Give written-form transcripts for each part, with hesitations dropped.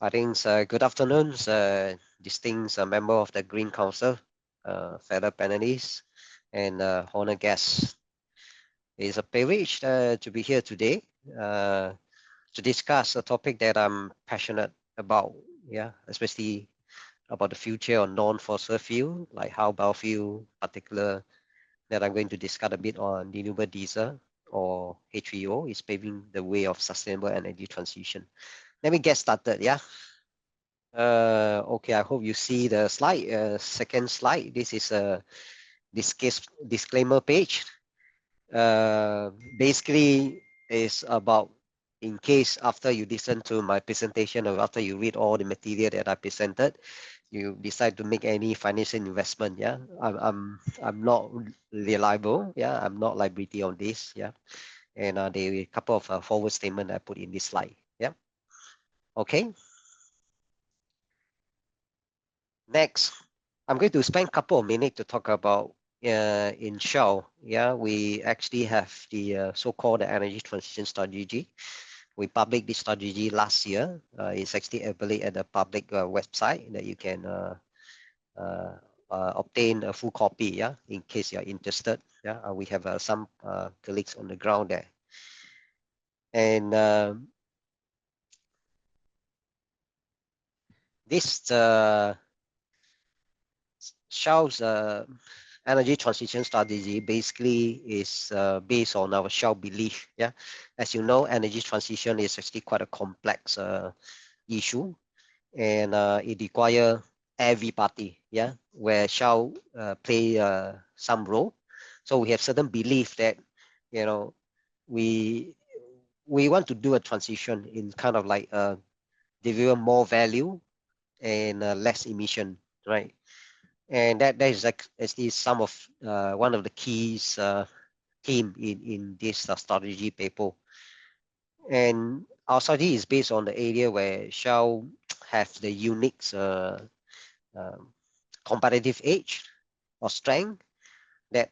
I think good afternoon, distinct member of the Green Council, fellow panelists, and honored guests. It's a privilege to be here today to discuss a topic that I'm passionate about, yeah, especially about the future of non-fossil fuel, like how biofuel, particular that I'm going to discuss a bit on renewable diesel or HVO is paving the way of sustainable energy transition. Let me get started, yeah. Okay, I hope you see the slide, second slide. This is a disclaimer page. Basically, is about in case after you listen to my presentation or after you read all the material that I presented, you decide to make any financial investment. Yeah, I'm not reliable. Yeah, I'm not liability on this. Yeah, and there are a couple of forward statement I put in this slide. Yeah. Okay. Next, I'm going to spend a couple of minutes to talk about in Shell. Yeah, we actually have the so-called energy transition strategy. We published this strategy last year. It's actually available at the public website that you can obtain a full copy. Yeah, in case you're interested. Yeah, we have some colleagues on the ground there, and this Shell's energy transition strategy basically is based on our Shell belief. Yeah, as you know, energy transition is actually quite a complex issue, and it requires every party. Yeah, where Shell play some role. So we have certain belief that you know we we want to do a transition in kind of like deliver more value and less emission, right? And that is actually some of one of the keys theme in this strategy paper. And our strategy is based on the area where Shell have the unique um, competitive edge or strength that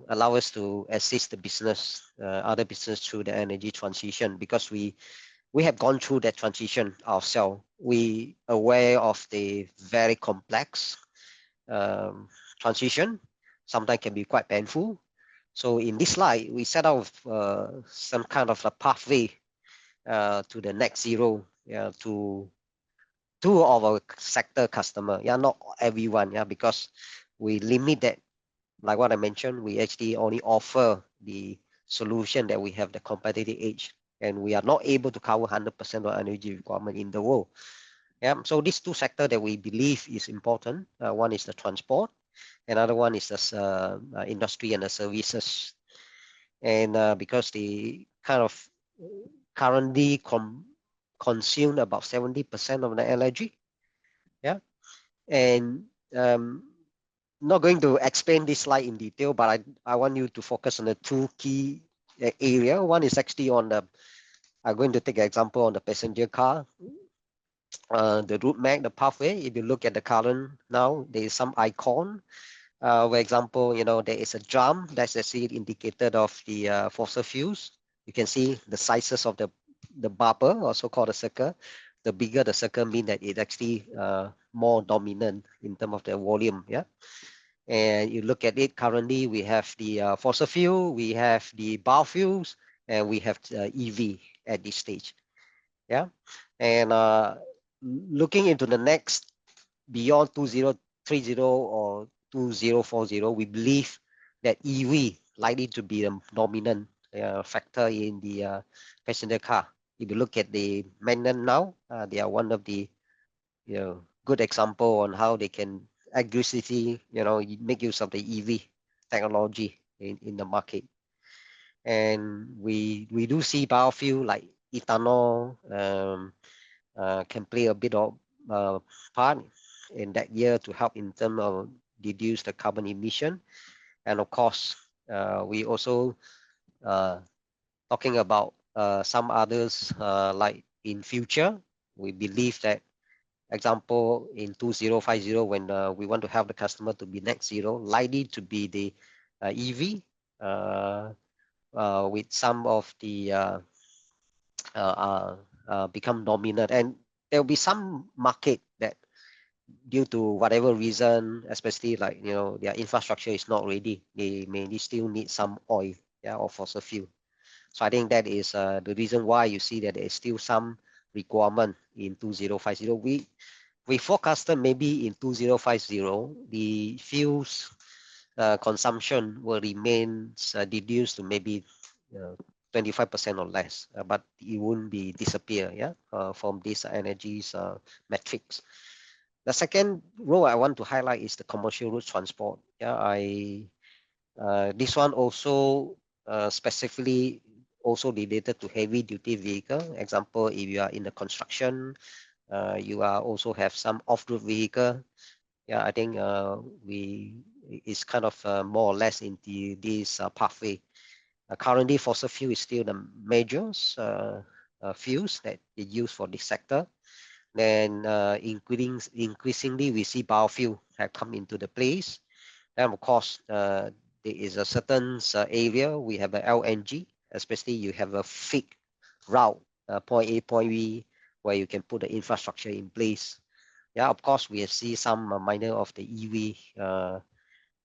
allow us to assist the business, other business through the energy transition, because we have gone through that transition ourselves. We aware of the very complex um, transition, sometimes can be quite painful. So in this slide, we set out some kind of a pathway to the net zero, yeah, to two of our sector customer. Yeah, not everyone. Yeah, because we limit that. Like what I mentioned, we actually only offer the solution that we have the competitive edge, and we are not able to cover 100% of energy requirement in the world. Yeah, so these two sectors that we believe is important. One is the transport, another one is the industry and the services. And because they kind of currently consume about 70% of the energy. Yeah. And not going to explain this slide in detail, but I want you to focus on the two key area. One is actually on I'm going to take an example on the passenger car. The route map, the pathway. If you look at the current now, there is some icon. For example, there is a drum that's actually indicated of the fossil fuels. You can see the sizes of the bubble, also called a circle. The bigger the circle mean that it actually more dominant in terms of the volume. Yeah. And you look at it currently, we have the fossil fuel, we have the biofuels, and we have EV at this stage. Yeah. And looking into the next beyond 2030 or 2040, we believe that EV likely to be the dominant factor in the passenger car. If you look at the Magnet now, they are one of the good example on how they can aggressively make use of the EV technology in the market. And we do see biofuel like ethanol can play a bit of part in that year to help in terms of reduce the carbon emission. And of course, we also talking about some others like in future, we believe that example in 2050 when we want to help the customer to be net zero, likely to be the EV with some of the become dominant. And there will be some market that due to whatever reason, especially like their infrastructure is not ready, they may still need some oil, yeah, or fossil fuel. So I think that is the reason why you see that there is still some requirement in 2050. We forecasted maybe in 2050 the fuels consumption will remain reduced to maybe 25% or less, but it won't be disappear, yeah, from these energies metrics. The second role I want to highlight is the commercial road transport. Yeah, this one also specifically also related to heavy duty vehicle. Example, if you are in the construction, you are also have some off-road vehicle. Yeah, I think we it's kind of more or less in this pathway. Currently, fossil fuel is still the major fuels that they use for this sector. Then increasingly, we see biofuel have come into the place. And of course, there is a certain area we have a LNG, especially you have a fixed route, point A, point B, where you can put the infrastructure in place. Yeah, of course, we see some minor of the EV.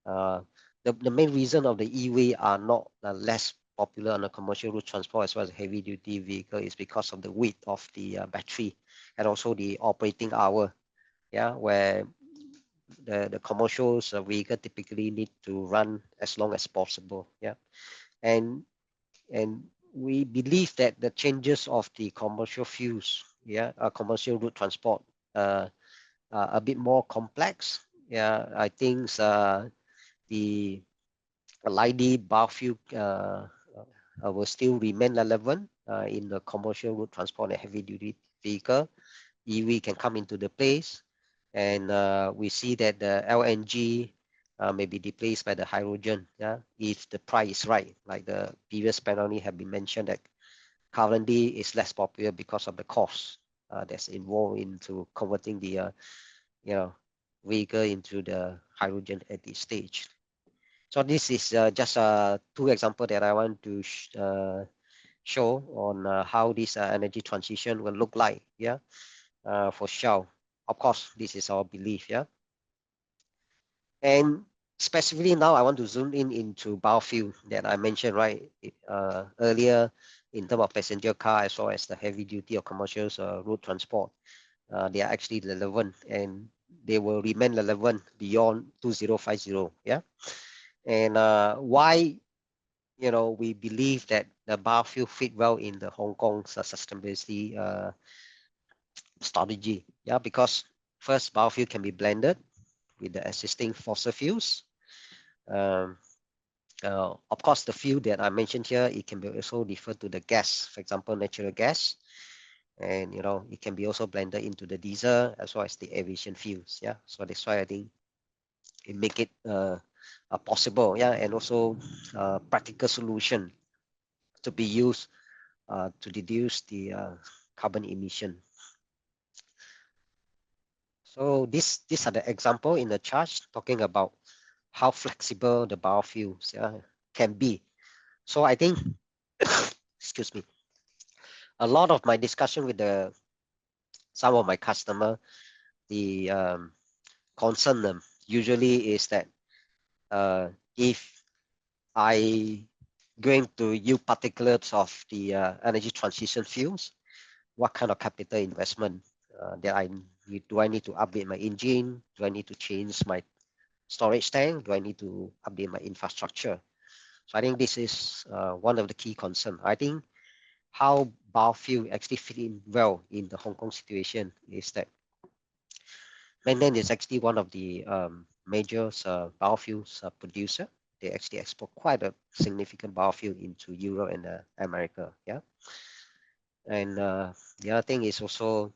Uh, the main reason of the EV are not less popular on the commercial road transport as well as heavy duty vehicle is because of the weight of the battery and also the operating hour. Yeah, where the commercial vehicle typically need to run as long as possible. Yeah, and and we believe that the changes of the commercial fuels, yeah, commercial road transport, a bit more complex. Yeah, I think the lightly biofuel will still remain relevant in the commercial road transport and heavy duty vehicle. EV can come into the place, and we see that the LNG may be replaced by the hydrogen. Yeah, if the price is right, like the previous panel have been mentioned that currently is less popular because of the cost that's involved into converting the vehicle into the hydrogen at this stage. So this is just two examples that I want to show on how this energy transition will look like. Yeah, for Shell. Of course, this is our belief. Yeah, and specifically now I want to zoom in into biofuel that I mentioned right earlier in terms of passenger car as well as the heavy duty or commercial road transport. They are actually relevant and they will remain relevant beyond 2050. Yeah, and why we believe that the biofuel fit well in the Hong Kong's sustainability strategy. Yeah, because first biofuel can be blended with the existing fossil fuels. Um, of course, the fuel that I mentioned here, it can be also referred to the gas, for example, natural gas, and it can be also blended into the diesel as well as the aviation fuels. Yeah, so that's why I think it make it possible. Yeah, and also practical solution to be used to reduce the carbon emission. So these are the example in the chart talking about how flexible the biofuels can be. So I think, excuse me, a lot of my discussion with some of my customer, the concern them usually is that if I going to use particulars of the energy transition fuels, what kind of capital investment that I need? Do I need to update my engine? Do I need to change my storage tank? Do I need to update my infrastructure? So I think this is one of the key concerns. I think how biofuel actually fit in well in the Hong Kong situation is that Mainland is actually one of the major biofuels producer. They actually export quite a significant biofuel into Europe and America. Yeah, and the other thing is also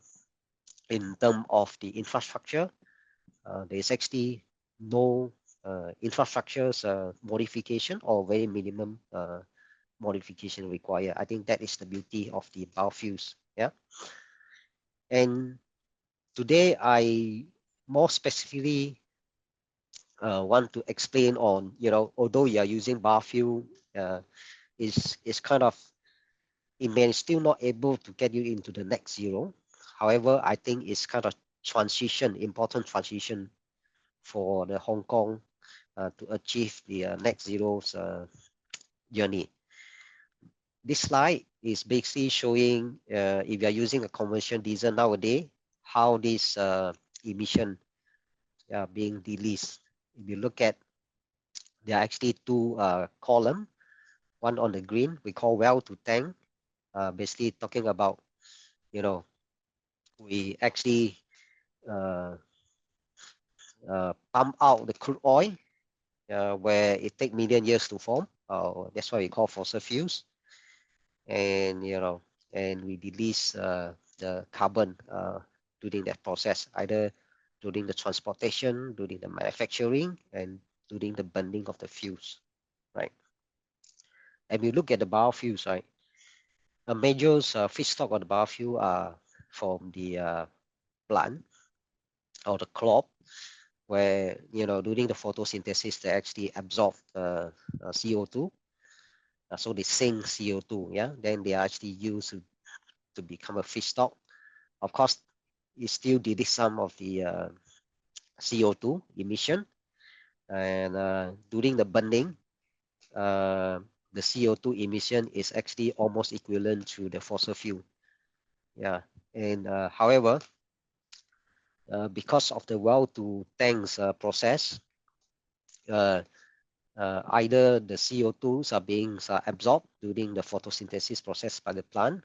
in terms of the infrastructure, there's actually no infrastructures modification or very minimum modification required. I think that is the beauty of the biofuels. Yeah, and today I more specifically want to explain on, although you are using biofuel, is kind of, it may still not able to get you into the net zero. However, I think it's kind of important transition for the Hong Kong to achieve the net zero journey. This slide is basically showing if you are using a conventional diesel nowadays, how this emission being released. If you look at, there are actually two columns. One on the green, we call well to tank, basically talking about, we actually uh, pump out the crude oil where it takes million years to form. That's why we call fossil fuels. And, and we release the carbon during that process, either during the transportation, during the manufacturing, and during the burning of the fuels, right? And we look at the biofuels, right? A major feedstock of the biofuel are from the plant or the crop, where during the photosynthesis they actually absorb CO2, so they sink CO2, yeah. Then they are actually used to become a feedstock. Of course, it still did some of the CO2 emission, and during the burning, the CO2 emission is actually almost equivalent to the fossil fuel. Yeah, and however, because of the well to tanks process, uh, either the CO2s are being absorbed during the photosynthesis process by the plant,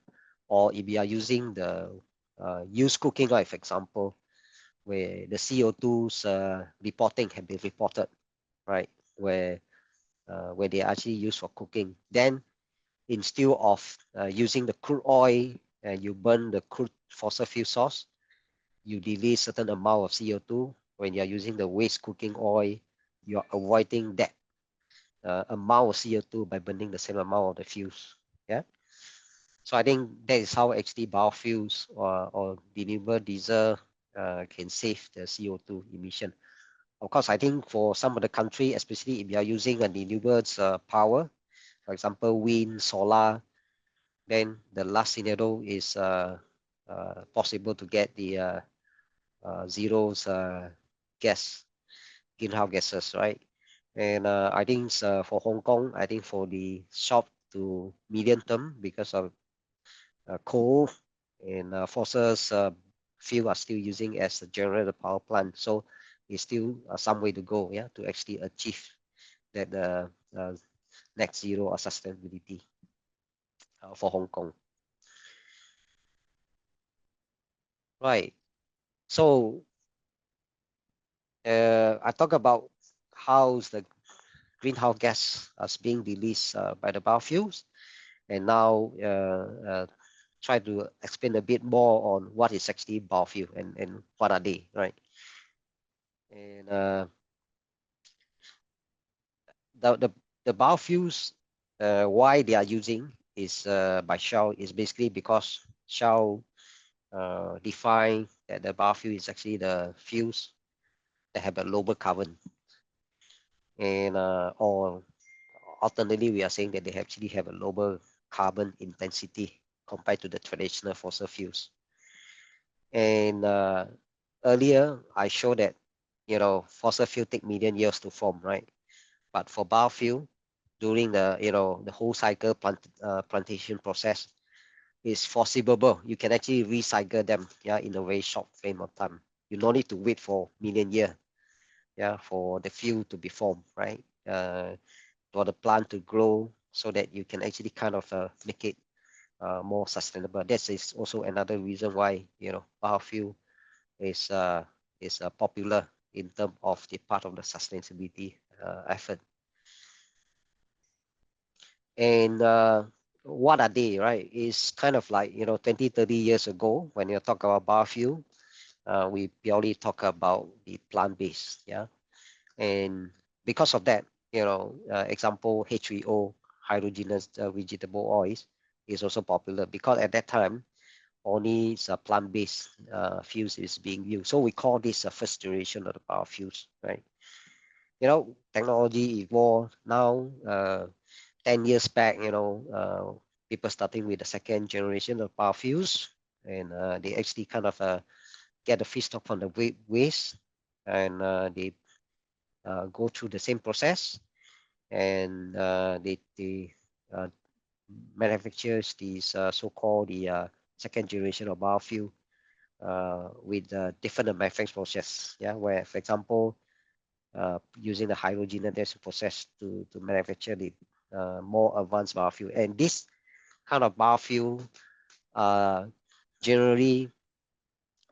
or if we are using the used cooking oil, for example, where the CO2s reporting have been reported, right? Where they are actually used for cooking. Then instead of using the crude oil and you burn the crude fossil fuel source, you release certain amount of CO2. When you are using the waste cooking oil, you are avoiding that amount of CO2 by burning the same amount of the fuels. Yeah. So I think that is how actually biofuels or renewable diesel can save the CO2 emission. Of course, I think for some of the country, especially if you are using a renewables power, for example, wind, solar, then the last scenario is possible to get the zeros gas, greenhouse gases, right? And I think for Hong Kong, I think for the short to medium term, because of coal and fossil fuel are still using as a generator power plant. So it's still some way to go, yeah, to actually achieve that net zero or sustainability for Hong Kong. Right. So I talk about how's the greenhouse gas is being released by the biofuels, and now try to explain a bit more on what is actually biofuel and what are they, right? And the biofuels, why they are using is by Shell is basically because Shell define that the biofuel is actually the fuels that have a lower carbon, and or alternatively, we are saying that they actually have a lower carbon intensity compared to the traditional fossil fuels. And earlier, I showed that fossil fuel take million years to form, right? But for biofuel, during the whole cycle plantation process, is foreseeable. You can actually recycle them, yeah, in a very short frame of time. You don't need to wait for million year, yeah, for the fuel to be formed, right? For the plant to grow, so that you can actually kind of make it more sustainable. This is also another reason why biofuel is popular in terms of the part of the sustainability effort. And what are they, right? It's kind of like 20, 30 years ago, when you talk about biofuel, we purely talk about the plant-based, yeah. And because of that, example HVO, hydrogenous vegetable oils, is also popular, because at that time only plant-based fuels is being used. So we call this the first generation of the biofuels, right? Technology evolved. Now 10 years back, people starting with the second generation of biofuels, and they actually kind of get the feedstock from the waste, and they go through the same process, and they manufactures these so-called the second generation of biofuel with different manufacturing process. Yeah, where for example, using the hydrogenation process to manufacture the more advanced biofuel, and this kind of biofuel generally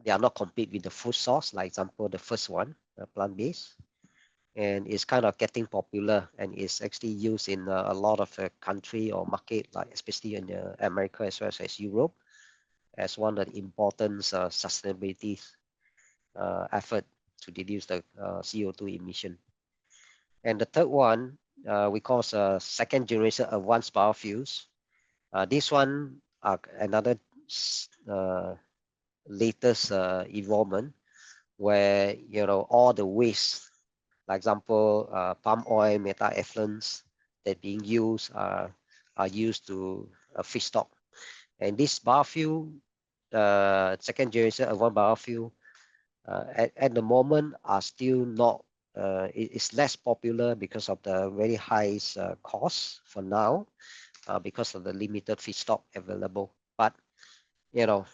they are not compete with the food source, like example the first one, plant-based, and it's kind of getting popular and it's actually used in a lot of country or market, like especially in America as well as Europe, as one of the important sustainability effort to reduce the CO2 emission. And the third one we call second generation advanced biofuels. This one another uh, latest involvement where all the waste, like example palm oil, meta effluents that being used are used to feedstock. And this biofuel, second generation advanced biofuel, at the moment are still not. It's less popular because of the very high cost for now, because of the limited feedstock available. But you know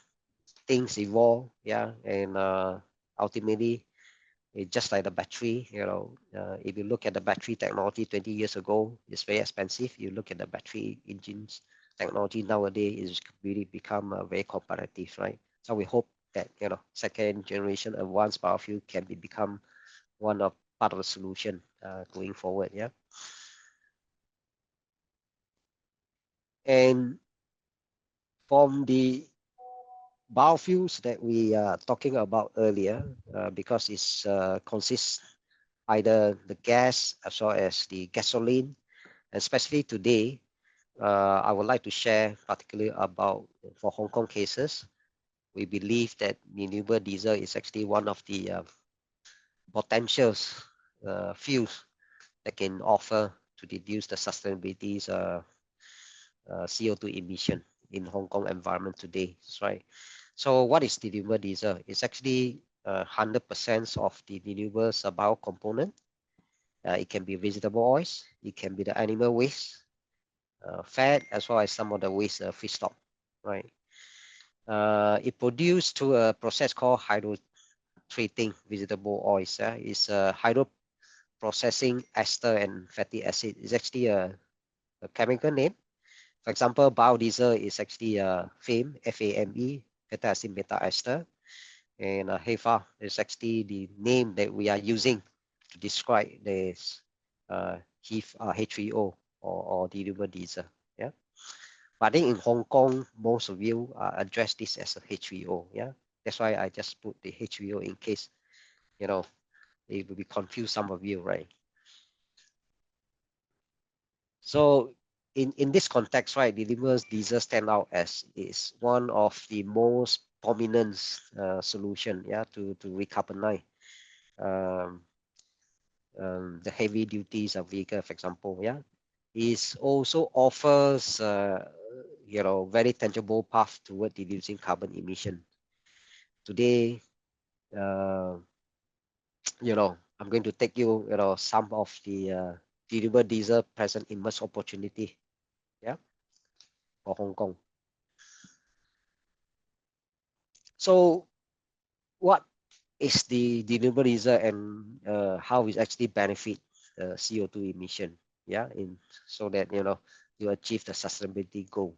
things evolve, yeah, and ultimately it's just like the battery. If you look at the battery technology 20 years ago, it's very expensive. You look at the battery engines technology nowadays, it's really become very competitive, right? So we hope that second generation advanced biofuel can become one of part of the solution going forward. Yeah, and from the biofuels that we are talking about earlier, because it's consists either the gas as well as the gasoline, and especially today, I would like to share particularly about for Hong Kong cases. We believe that renewable diesel is actually one of the potentials fuels that can offer to reduce the sustainability's CO2 emission in Hong Kong environment today, right? So what is renewable diesel? It's actually 100% of the renewables bio component. It can be vegetable oils, it can be the animal waste, fat, as well as some of the waste feedstock, right? It produced through a process called hydrotreating vegetable oils. It's hydro processing ester and fatty acid. It's actually a chemical name. For example, biodiesel is actually FAME, F-A-M-E, fatty acid beta ester. And HEFA is actually the name that we are using to describe this H3O or renewable diesel. Yeah. But I think in Hong Kong, most of you address this as a H3O. Yeah. That's why I just put the H3O in case, it will be confuse some of you, right? So in this context, right, renewable diesel stand out as is one of the most prominent solution, yeah, to recarbonize um, the heavy duties of vehicle, for example, yeah, is also offers very tangible path toward reducing carbon emission. Today, uh, I'm going to take some of the renewable diesel present immense opportunity, yeah, for Hong Kong. So, what is the renewable diesel and how it actually benefit CO2 emission? Yeah, in so that you achieve the sustainability goal.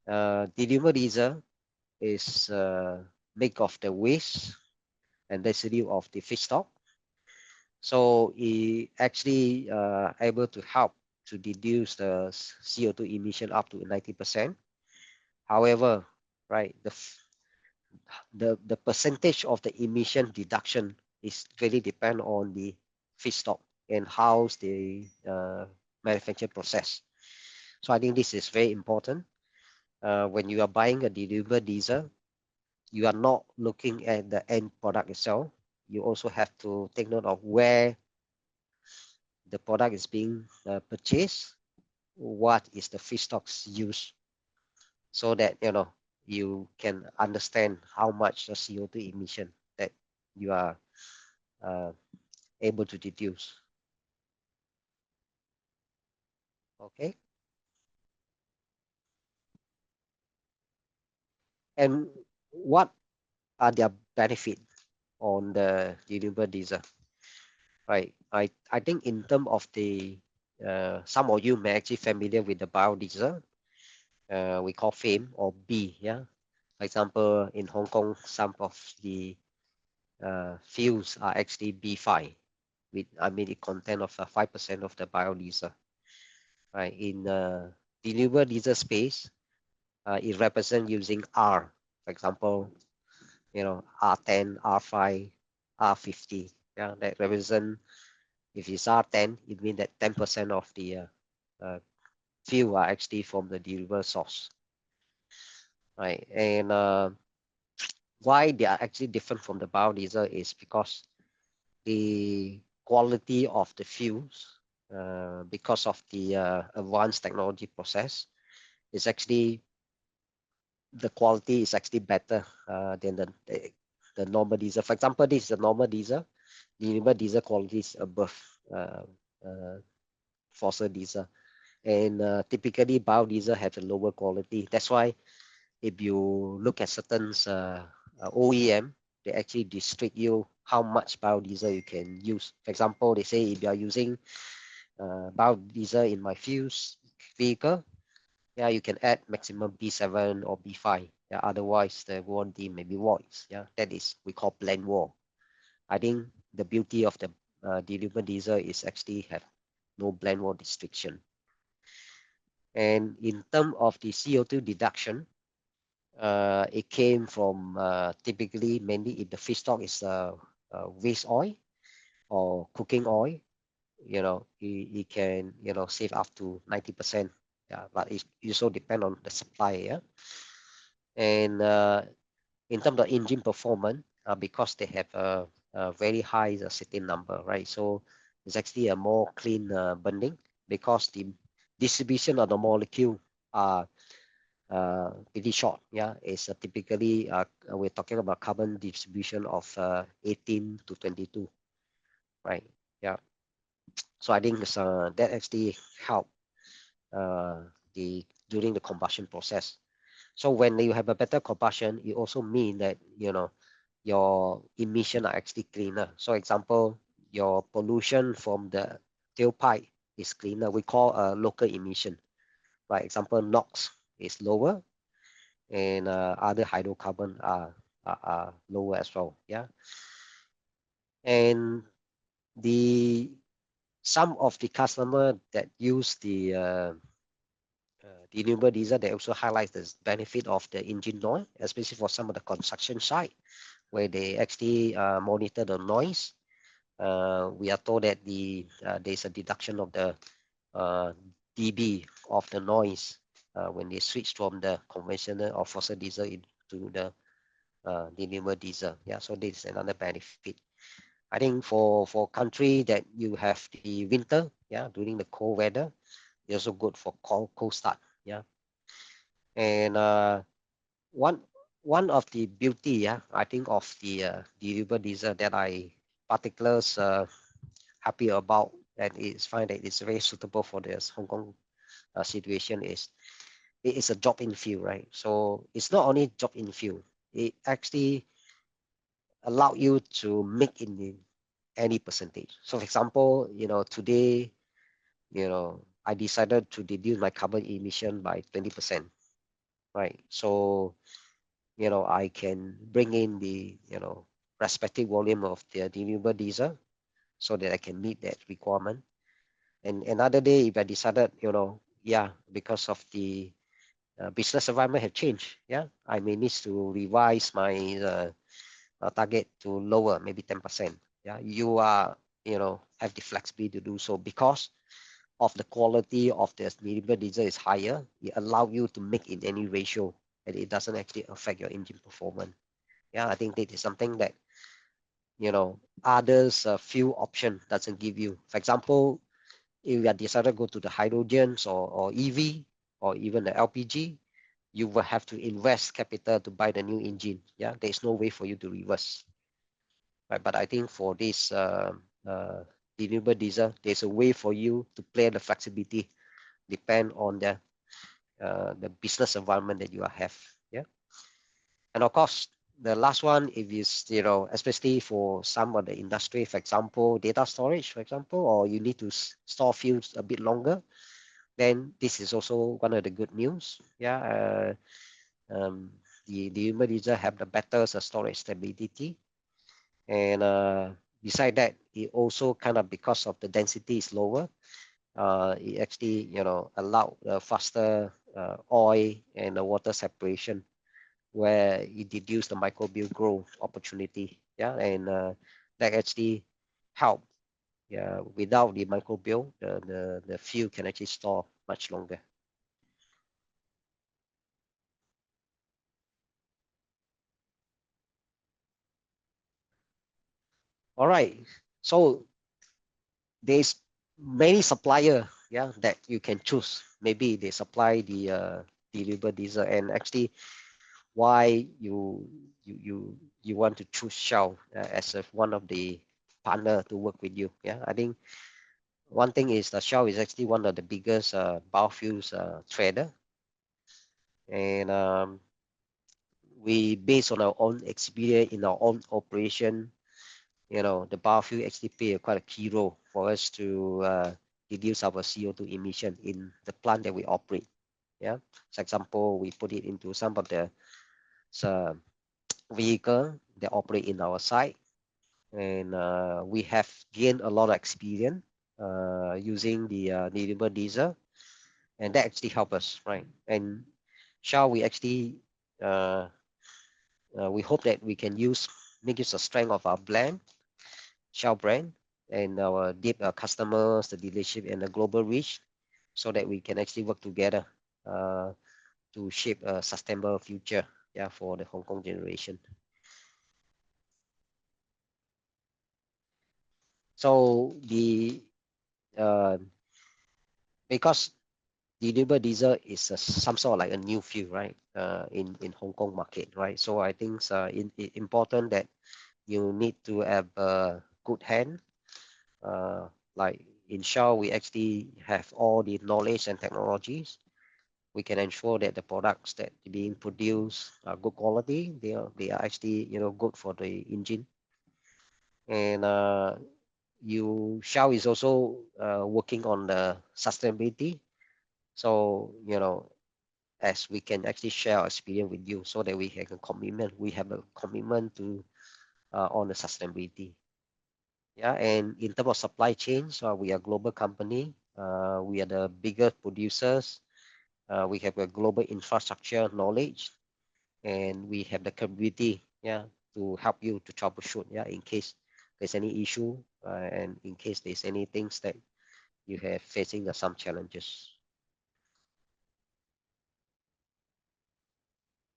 Renewable diesel is made of the waste and residue of the feedstock. So it actually able to help to reduce the CO2 emission up to 90%. However, right, the percentage of the emission reduction is really depend on the feedstock and how's the manufacture process. So I think this is very important. When you are buying a renewable diesel, you are not looking at the end product itself. You also have to take note of where the product is being purchased, what is the feedstocks used, so that you can understand how much the CO2 emission that you are uh, able to deduce. Okay, and what are their benefits on the renewable diesel? Right, I think in terms of the some of you may actually familiar with the biodiesel. We call FAME or B. Yeah, for example, in Hong Kong, some of the fuels are actually B5. With I mean, it content of 5% of the biodiesel. Right, in renewable diesel space, it represents using R. For example, R10, R5, R50. Yeah, that represent, if it's R10, it means that 10% of the uh, fuel are actually from the renewable source. Right, and why they are actually different from the biodiesel is because the quality of the fuels, because of the advanced technology process, is actually the quality is actually better than the normal diesel. For example, this is a normal diesel. The renewable diesel quality is above uh, uh, fossil diesel, and typically biodiesel have a lower quality. That's why if you look at certain OEM, they actually restrict you how much biodiesel you can use. For example, they say if you are using biodiesel in my fuels vehicle, yeah, you can add maximum B7 or B5. Yeah, otherwise the warranty may be void. Yeah, that is we call blend war. I think the beauty of the renewable diesel is actually have no blend war restriction. And in terms of the CO2 deduction, it came from typically mainly if the feedstock is waste oil or cooking oil, it can save up to 90%. Yeah, but it also depend on the supply. Yeah, and in terms of engine performance, because they have a very high setting number, right? So it's actually a more clean burning because the distribution of the molecule are pretty short. Yeah, it's typically we're talking about carbon distribution of 18 to 22, right? Yeah. So I think that actually help the during the combustion process. So when you have a better combustion, it also mean that your emission are actually cleaner. So example, your pollution from the tailpipe is cleaner. We call a local emission. Right? Example, NOx is lower, and other hydrocarbon are lower as well. Yeah, and the some of the customer that use the renewable diesel, they also highlight the benefit of the engine noise, especially for some of the construction site where they actually monitor the noise. We are told that there's a deduction of the uh, dB of the noise when they switch from the conventional or fossil diesel into the renewable diesel. Yeah, so this is another benefit. I think for country that you have the winter, yeah, during the cold weather, it's also good for cold start. Yeah, and one one of the beauty, yeah, I think of the renewable diesel that I particulars happy about and is find that it's very suitable for this Hong Kong situation is it is a drop in field, right? So it's not only drop in field, it actually allow you to make in any percentage. So for example, today, I decided to reduce my carbon emission by 20%, right? So, I can bring in the, respective volume of the renewable diesel so that I can meet that requirement. And another day, if I decided, yeah, because of the business environment have changed, yeah, I may need to revise my target to lower, maybe 10%. Yeah, you are, have the flexibility to do so because of the quality of the renewable diesel is higher. It allow you to make in any ratio and it doesn't actually affect your engine performance. Yeah, I think that is something that, others few option doesn't give you. For example, if you are decided to go to the hydrogens or EV or even the LPG, you will have to invest capital to buy the new engine. Yeah, there's no way for you to reverse. Right, but I think for this renewable diesel, there's a way for you to play the flexibility, depend on the business environment that you have. Yeah, and of course, the last one, if is especially for some of the industry, for example, data storage, for example, or you need to store fuels a bit longer, then this is also one of the good news. Yeah, the renewable diesel have the better storage stability, and beside that, it also kind of, because of the density is lower, it actually allow faster oil and the water separation, where it reduce the microbial growth opportunity. Yeah, and that actually help. Yeah, without the microbial, the fuel can actually store much longer. All right, so there's many supplier, yeah, that you can choose. Maybe they supply the renewable diesel, and actually why you want to choose Shell as one of the partner to work with you. Yeah, I think one thing is that Shell is actually one of the biggest biofuels trader, and we, based on our own experience in our own operation, the biofuel actually play quite a key role for us to reduce our CO2 emission in the plant that we operate. Yeah, for example, we put it into some of the uh, vehicle that operate in our site, and we have gained a lot of experience using the renewable diesel, and that actually help us, right? And shall we actually uh, we hope that we can make use of strength of our brand, Shell brand, and our deep customers, the dealership, and the global reach, so that we can actually work together uh, to shape a sustainable future, yeah, for the Hong Kong generation. So uh, because renewable diesel is some sort of like a new fuel, right? In Hong Kong market, right? So I think it's important that you need to have a good hand. Uh, like in Shell, we actually have all the knowledge and technologies. We can ensure that the products that are being produced are good quality. They are actually good for the engine. And you Shell is also working on the sustainability. So as we can actually share our experience with you, so that we have a commitment. We have a commitment to on the sustainability. Yeah, and in terms of supply chain, so we are a global company. We are the biggest producers. We have a global infrastructure knowledge, and we have the capability, yeah, to help you to troubleshoot, yeah, in case there's any issue, and in case there's any things that you have facing some challenges.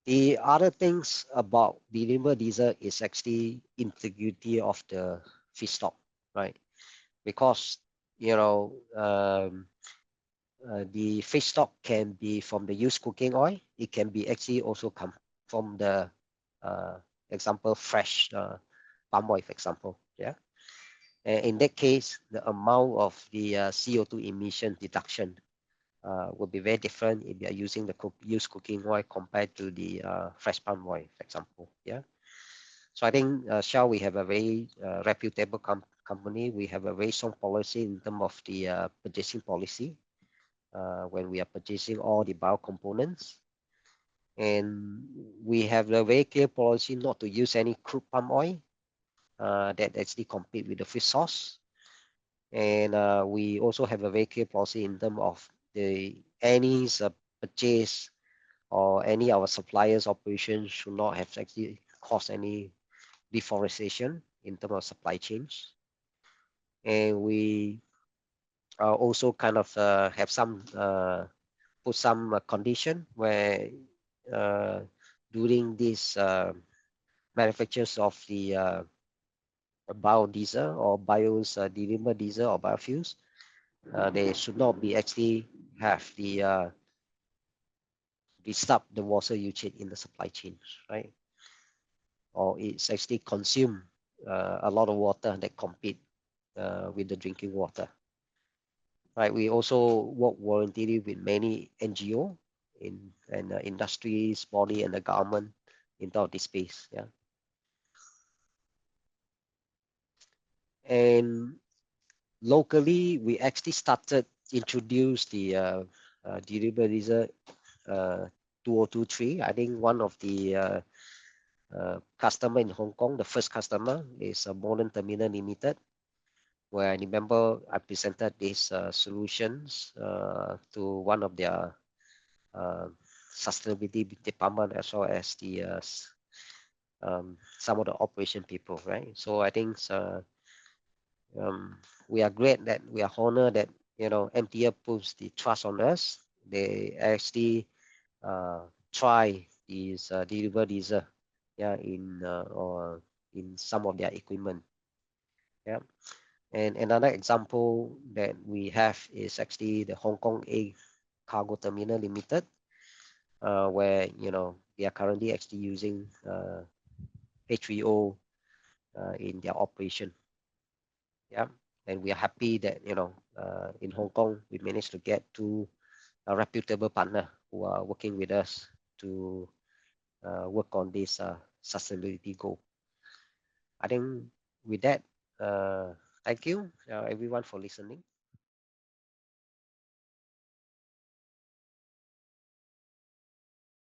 The other things about renewable diesel is actually integrity of the feedstock, right? Because the feedstock can be from the used cooking oil. It can be actually also come from the uh, example fresh palm oil, for example. Yeah. And in that case, the amount of the CO2 emission deduction will be very different if you are using the used cooking oil compared to the fresh palm oil, for example. Yeah. So I think Shell, we have a very reputable company. We have a very strong policy in terms of the purchasing policy when we are purchasing all the bio components. And we have a very clear policy not to use any crude palm oil that actually compete with the fish sauce. And we also have a very clear policy in terms of any purchase or any of our suppliers operations should not have actually caused any deforestation in terms of supply chains. And we also kind of have some put some condition where uh, during this manufactures of the biodiesel or renewable diesel or biofuels, they should not be actually have the disrupt the water usage in the supply chain, right? Or it's actually consume a lot of water that compete with the drinking water, right? We also work voluntarily with many NGO in and industries, body, and the government into this space. Yeah, and locally, we actually started introduce the delivery uh, 2023. I think one of the customer in Hong Kong, the first customer is a Modern Terminal Limited, where I remember I presented these solutions to one of their uh, sustainability department as well as the some of the operation people, right? So I think um, we are great that we are honored that MTL puts the trust on us. They actually try these deliver these yeah in or in some of their equipment. Yeah, and another example that we have is actually the Hong Kong A Cargo Terminal Limited, where they are currently actually using H3O in their operation. Yeah, and we are happy that in Hong Kong we managed to get two reputable partner who are working with us to work on this sustainability goal. I think with that, thank you everyone for listening.